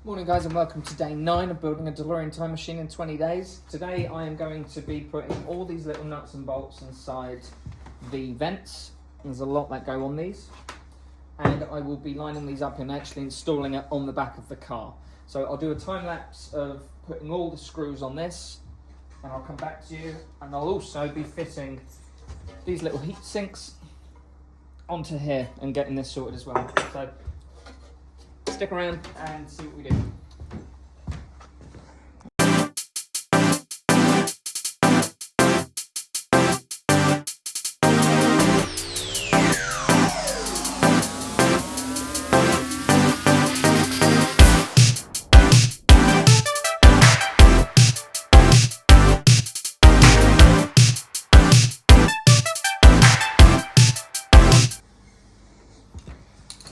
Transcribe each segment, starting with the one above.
Morning guys and welcome to day 9 of building a Delorean time machine in 20 days. Today I am going to be putting all these little nuts and bolts inside the vents. There's a lot that go on these. And I will be lining these up and actually installing it on the back of the car. So I'll do a time lapse of putting all the screws on this and I'll come back to you, and I'll also be fitting these little heat sinks onto here and getting this sorted as well. So stick around and see what we do.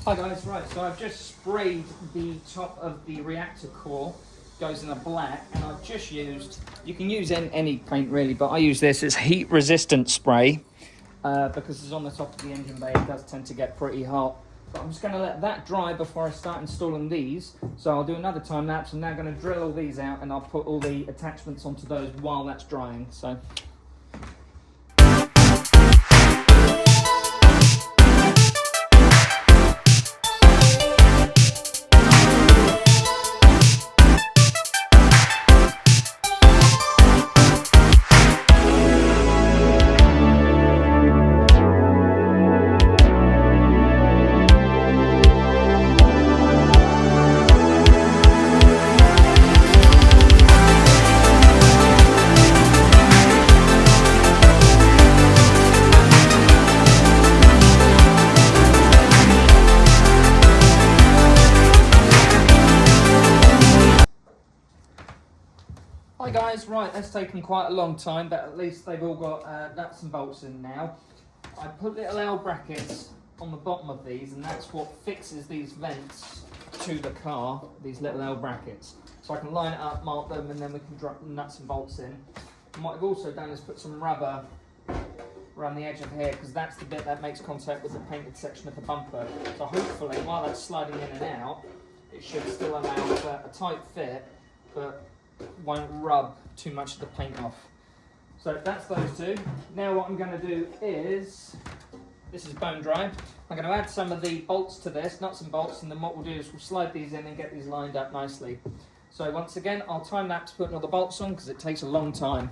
Hi guys, right, so I've just sprayed the top of the reactor core, goes in a black, and I've just used, you can use any paint really, but I use this, it's heat resistant spray, because it's on the top of the engine bay, it does tend to get pretty hot. But I'm just going to let that dry before I start installing these, so I'll do another time lapse. I'm now going to drill all these out and I'll put all the attachments onto those while that's drying. So. Hi guys, right, that's taken quite a long time, but at least they've all got nuts and bolts in now. I put little L brackets on the bottom of these, and that's what fixes these vents to the car, these little L brackets. So I can line it up, mark them, and then we can drop the nuts and bolts in. And what I've also done is put some rubber around the edge of here, because that's the bit that makes contact with the painted section of the bumper. So hopefully, while that's sliding in and out, it should still allow a tight fit, but won't rub too much of the paint off. So that's those two. Now what I'm going to do is, this is bone dry, I'm going to add some of the bolts to this, nuts and bolts, and then what we'll do is we'll slide these in and get these lined up nicely. So once again, I'll time lapse putting all the bolts on because it takes a long time.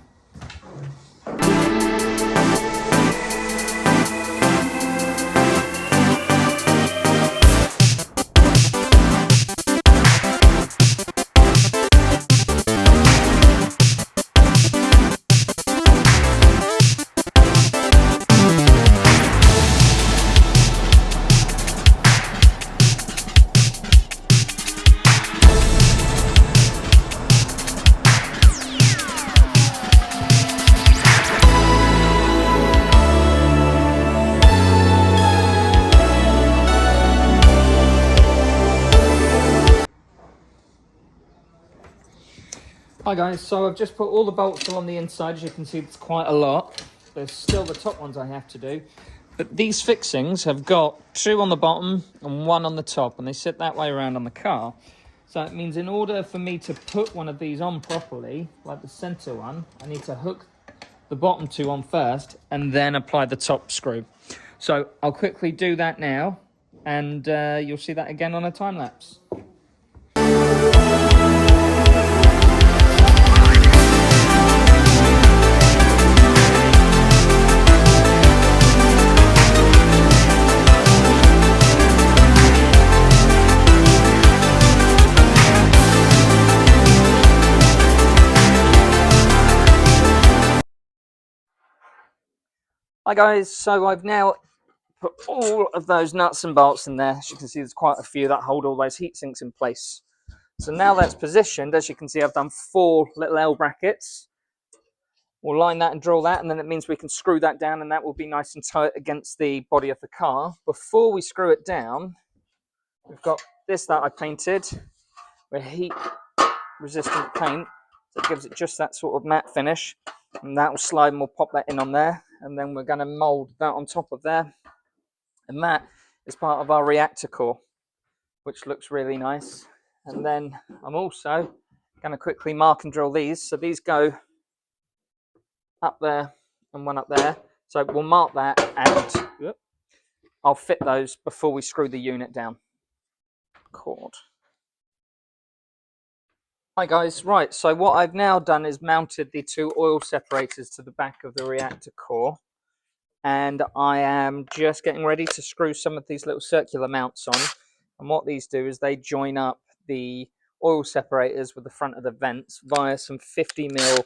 Hi guys, so I've just put all the bolts on the inside. As you can see, it's quite a lot. There's still the top ones I have to do. But these fixings have got 2 on the bottom and 1 on the top, and they sit that way around on the car. So it means in order for me to put one of these on properly, like the center one, I need to hook the bottom 2 on first and then apply the top screw. So I'll quickly do that now, and you'll see that again on a time lapse. Hi guys, so I've now put all of those nuts and bolts in there. As you can see, there's quite a few that hold all those heat sinks in place. So now that's positioned, as you can see, I've done 4 little L brackets. We'll line that and drill that, and then it means we can screw that down, and that will be nice and tight against the body of the car. Before we screw it down, we've got this that I painted with heat resistant paint. So it gives it just that sort of matte finish, and that will slide, and we'll pop that in on there. And then we're going to mold that on top of there, and that is part of our reactor core, which looks really nice. And then I'm also going to quickly mark and drill these. So these go up there and one up there. So we'll mark that and I'll fit those before we screw the unit down. Cord. Hi guys, right, so what I've now done is mounted the two oil separators to the back of the reactor core, and I am just getting ready to screw some of these little circular mounts on. And what these do is they join up the oil separators with the front of the vents via some 50mm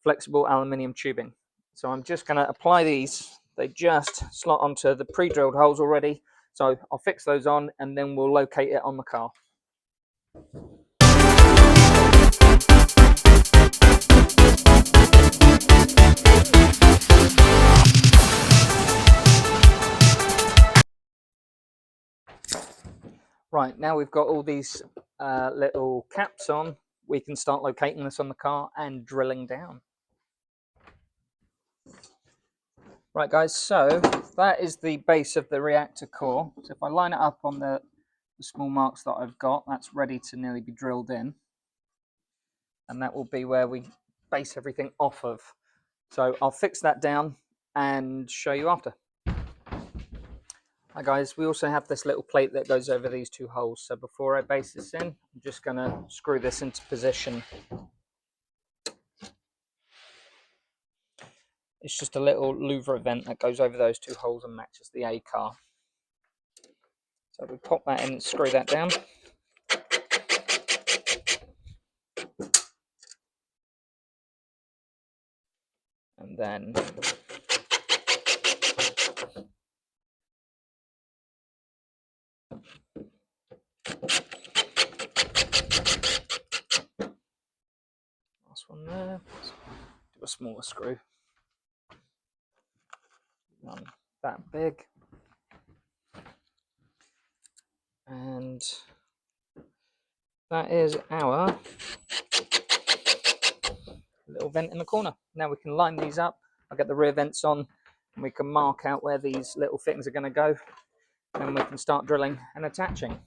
flexible aluminium tubing. So I'm just going to apply these. They just slot onto the pre-drilled holes already, so I'll fix those on and then we'll locate it on the car. Right, now we've got all these little caps on, we can start locating this on the car and drilling down. Right guys, so that is the base of the reactor core. So if I line it up on the small marks that I've got, that's ready to nearly be drilled in. And that will be where we base everything off of. So I'll fix that down and show you after. Hi guys, we also have this little plate that goes over these two holes. So before I base this in, I'm just going to screw this into position. It's just a little louver vent that goes over those two holes and matches the A car. So we pop that in and screw that down. And then last one there. Do a smaller screw. None that big. And that is our little vent in the corner. Now we can line these up. I'll get the rear vents on and we can mark out where these little fittings are going to go. And we can start drilling and attaching.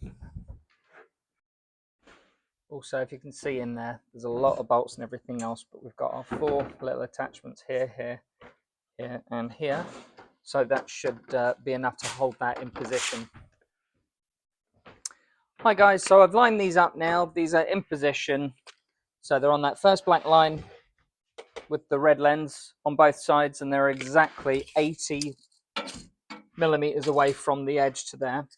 Also, if you can see in there, there's a lot of bolts and everything else, but we've got our 4 little attachments here, here, here, and here. So that should be enough to hold that in position. Hi guys, so I've lined these up now. These are in position. So they're on that first black line with the red lens on both sides, and they're exactly 80mm away from the edge to there.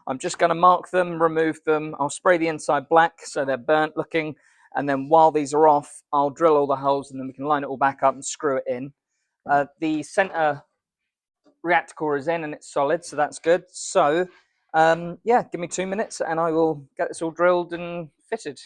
I'm just going to mark them, remove them. I'll spray the inside black so they're burnt looking. And then while these are off, I'll drill all the holes and then we can line it all back up and screw it in. The center reactor core is in and it's solid, so that's good. So yeah, give me 2 minutes and I will get this all drilled and fitted.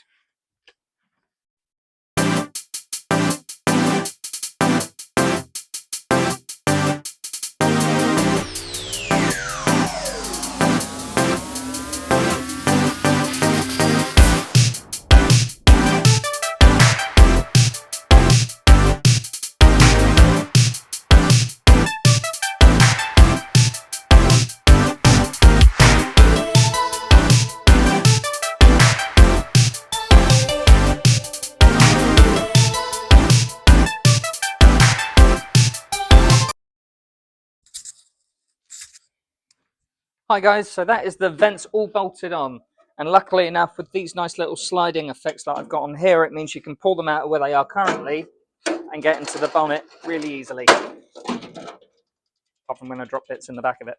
Hi guys, so that is the vents all bolted on, and luckily enough with these nice little sliding effects that I've got on here, it means you can pull them out of where they are currently and get into the bonnet really easily, apart from when I drop bits in the back of it.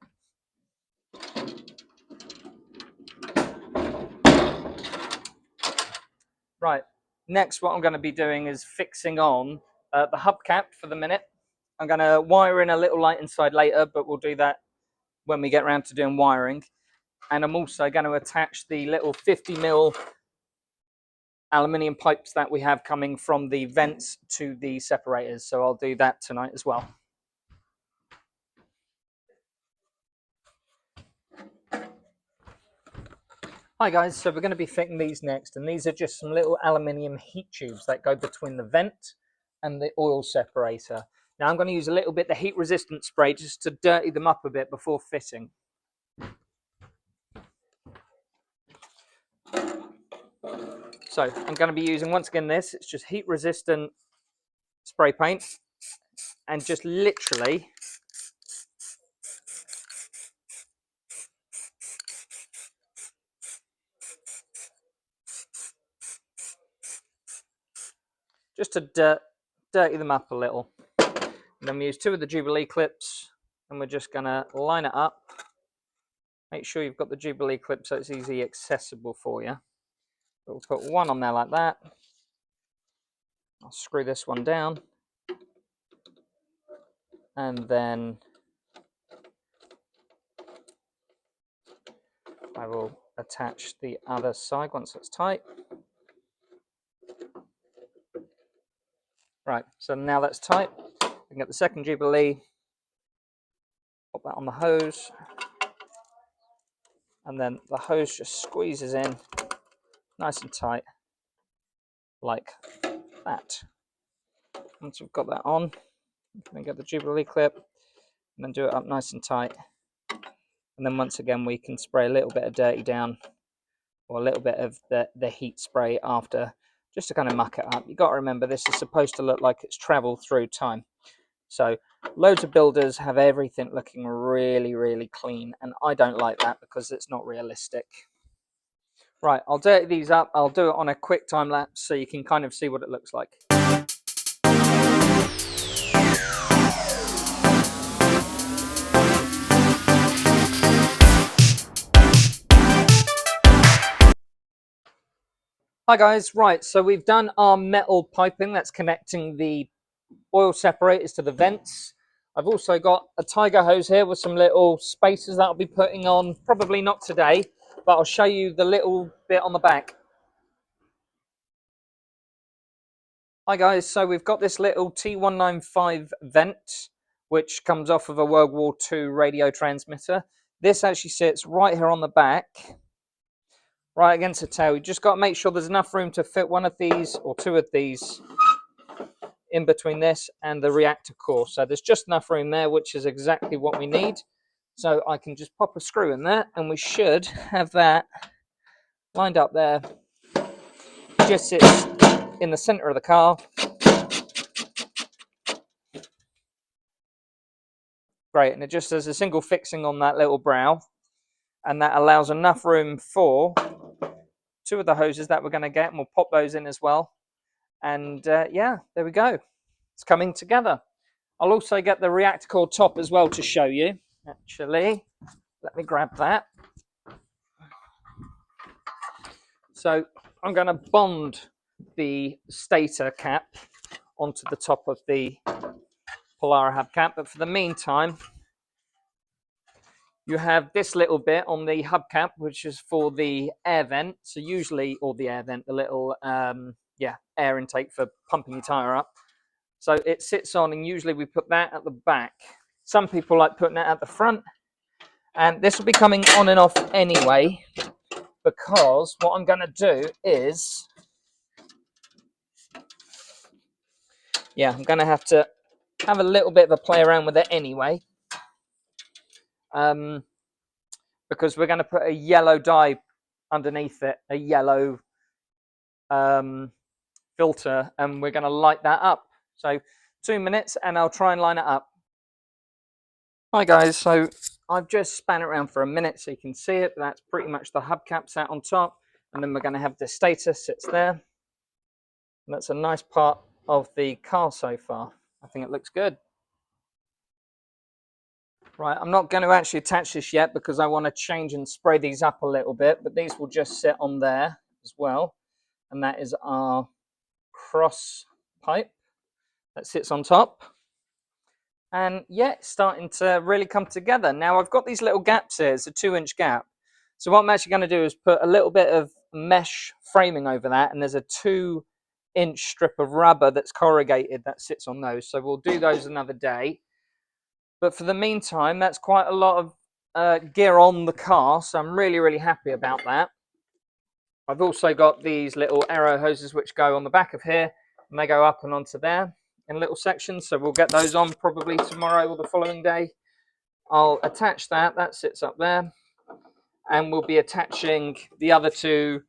Right, next what I'm going to be doing is fixing on the hubcap for the minute. I'm going to wire in a little light inside later, but we'll do that when we get around to doing wiring. And I'm also going to attach the little 50mm aluminium pipes that we have coming from the vents to the separators. So I'll do that tonight as well. Hi guys, so we're going to be fitting these next, and these are just some little aluminium heat tubes that go between the vent and the oil separator. Now I'm going to use a little bit of heat resistant spray just to dirty them up a bit before fitting. So I'm going to be using, once again, this. It's just heat resistant spray paint, and just literally just to dirty them up a little. And then we use 2 of the Jubilee clips, and we're just going to line it up. Make sure you've got the Jubilee clip so it's easy accessible for you. But we'll put 1 on there like that. I'll screw this one down, and then I will attach the other side once it's tight. Right, so now that's tight. We can get the second Jubilee, pop that on the hose, and then the hose just squeezes in nice and tight, like that. Once we've got that on, we can get the Jubilee clip, and then do it up nice and tight. And then once again, we can spray a little bit of dirty down, or a little bit of the heat spray after, just to kind of muck it up. You've got to remember, this is supposed to look like it's traveled through time. So loads of builders have everything looking really, really clean, and I don't like that because it's not realistic. Right, I'll dirty these up. I'll do it on a quick time lapse so you can kind of see what it looks like. Hi guys, right, so we've done our metal piping that's connecting the oil separators to the vents. I've also got a tiger hose here with some little spacers that I'll be putting on, probably not today, but I'll show you the little bit on the back. Hi guys, so we've got this little T195 vent, which comes off of a World War II radio transmitter. This actually sits right here on the back, right against the tail. You just got to make sure there's enough room to fit 1 of these or 2 of these in between this and the reactor core. So there's just enough room there, which is exactly what we need. So I can just pop a screw in there, and we should have that lined up there. It just sits in the center of the car. Great, and it just has a single fixing on that little brow, and that allows enough room for 2 of the hoses that we're going to get, and we'll pop those in as well. And yeah, there we go. It's coming together. I'll also get the reactor core top as well to show you. Actually, let me grab that. So I'm going to bond the stator cap onto the top of the Polara hubcap, but for the meantime, you have this little bit on the hubcap, which is for the air vent. So usually, or the air vent, the little air intake for pumping your tire up. So it sits on, and usually we put that at the back. Some people like putting it at the front, and this will be coming on and off anyway, because what I'm going to do is, I'm going to have a little bit of a play around with it anyway, because we're going to put a yellow dye underneath it, a yellow filter, and we're going to light that up. So 2 minutes, and I'll try and line it up. Hi guys, so I've just span it around for a minute so you can see it. That's pretty much the hubcap sat on top, and then we're going to have the stator sits there. And that's a nice part of the car so far. I think it looks good. Right, I'm not going to actually attach this yet because I want to change and spray these up a little bit, but these will just sit on there as well. And that is our cross pipe that sits on top. And yeah, it's starting to really come together. Now I've got these little gaps here. It's a 2-inch gap. So what I'm actually going to do is put a little bit of mesh framing over that, and there's a 2-inch strip of rubber that's corrugated that sits on those. So we'll do those another day. But for the meantime, that's quite a lot of gear on the car, so I'm really, really happy about that. I've also got these little arrow hoses which go on the back of here, and they go up and onto there in little sections, so we'll get those on probably tomorrow or the following day. I'll attach that sits up there, and we'll be attaching the other 2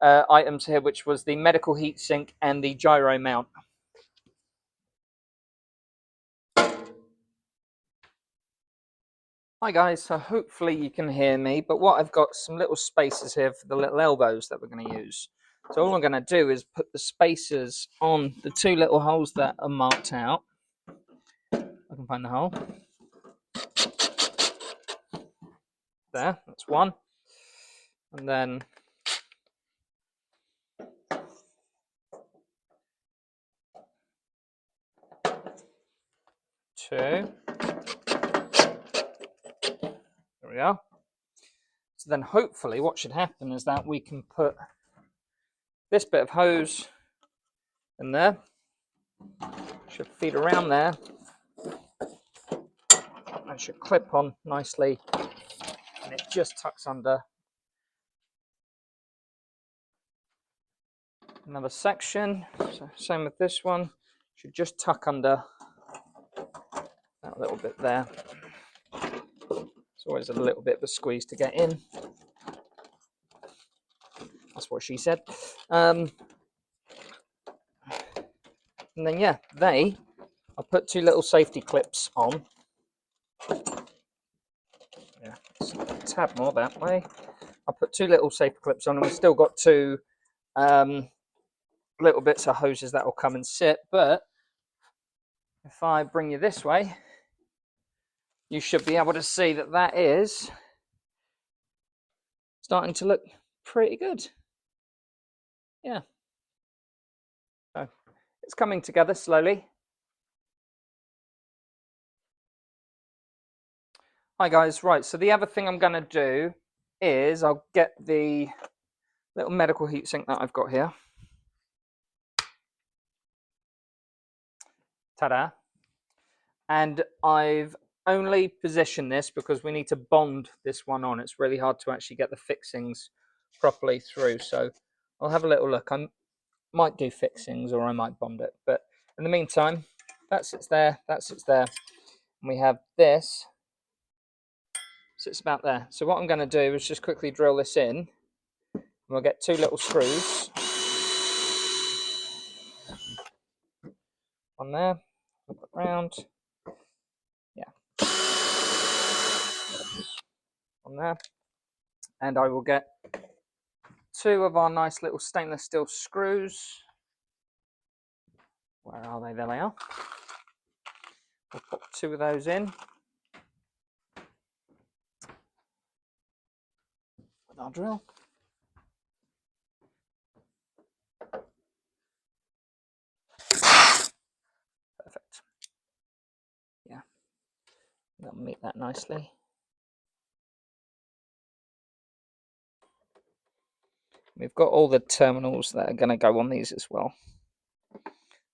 items here, which was the medical heatsink and the gyro mount. Hi guys, so hopefully you can hear me, but what I've got some little spacers here for the little elbows that we're going to use. So all I'm going to do is put the spacers on the two little holes that are marked out. I can find the hole. There, that's one. And then two. There we go. So then hopefully what should happen is that we can put this bit of hose in there. Should feed around there. That should clip on nicely. And it just tucks under another section. So same with this one. Should just tuck under that little bit there. It's always a little bit of a squeeze to get in. That's what she said. And then yeah, I'll put two little safety clips on. Yeah, it's a tad more that way. I'll put two little safety clips on, and we've still got two little bits of hoses that will come and sit. But if I bring you this way, you should be able to see that that is starting to look pretty good. Yeah. So it's coming together slowly. Hi guys, right, so the other thing I'm going to do is I'll get the little medical heatsink that I've got here. Ta-da. And I've only positioned this because we need to bond this one on. It's really hard to actually get the fixings properly through. So I'll have a little look. I might do fixings or I might bond it. But in the meantime, that sits there, that sits there. And we have this sits about there. So what I'm going to do is just quickly drill this in. And we'll get two little screws on there. Flip it around. Yeah. On there. And I will get two of our nice little stainless steel screws. Where are they? There they are. We'll pop two of those in with our drill. Perfect. Yeah, that'll meet that nicely. We've got all the terminals that are going to go on these as well.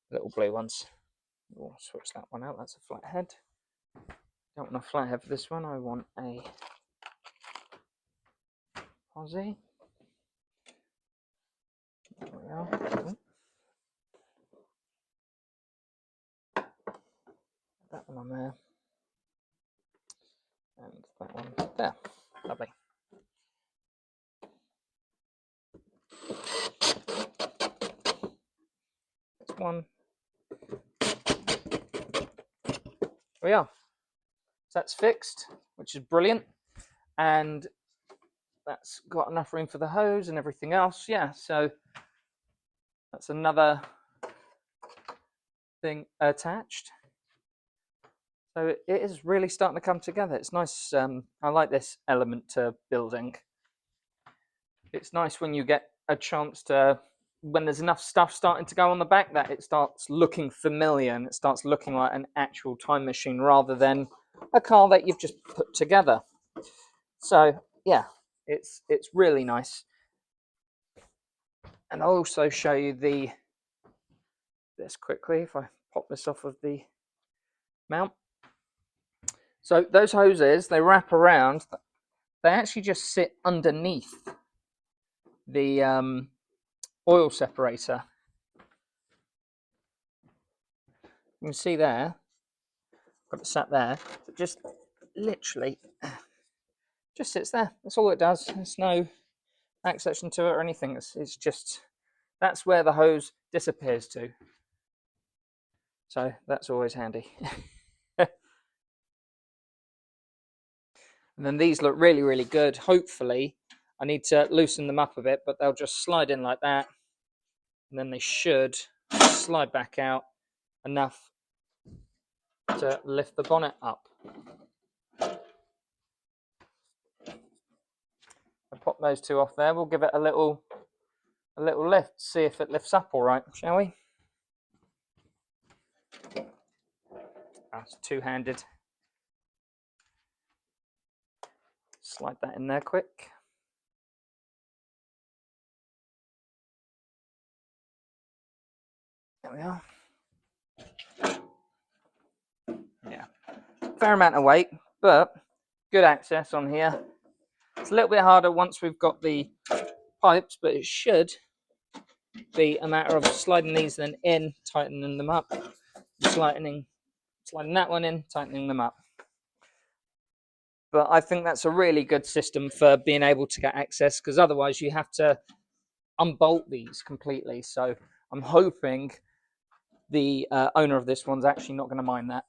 Little blue ones. We'll switch that one out. That's a flathead. Don't want a flathead for this one. I want a Aussie. There we are. That one on there. And that one there. Lovely. That's one. There we are. So that's fixed, which is brilliant. And that's got enough room for the hose and everything else. Yeah, so that's another thing attached. So it is really starting to come together. It's nice. I like this element to building. It's nice when you get a chance to, when there's enough stuff starting to go on the back, that it starts looking familiar and it starts looking like an actual time machine rather than a car that you've just put together. So yeah, it's really nice. And I'll also show you this quickly if I pop this off of the mount. So those hoses, they wrap around. They actually just sit underneath the oil separator. You can see there, got it sat there. It just literally just sits there. That's all it does. There's no accession to it or anything. It's just, that's where the hose disappears to. So that's always handy. And then these look really, really good. Hopefully, I need to loosen them up a bit, but they'll just slide in like that. And then they should slide back out enough to lift the bonnet up. I pop those two off there. We'll give it a little lift, see if it lifts up all right, shall we? That's two-handed. Slide that in there quick. There we are. Yeah, fair amount of weight, but good access on here. It's a little bit harder once we've got the pipes, but it should be a matter of sliding these then in, tightening them up, sliding that one in, tightening them up. But I think that's a really good system for being able to get access, because otherwise you have to unbolt these completely. So I'm hoping the owner of this one's actually not going to mind that.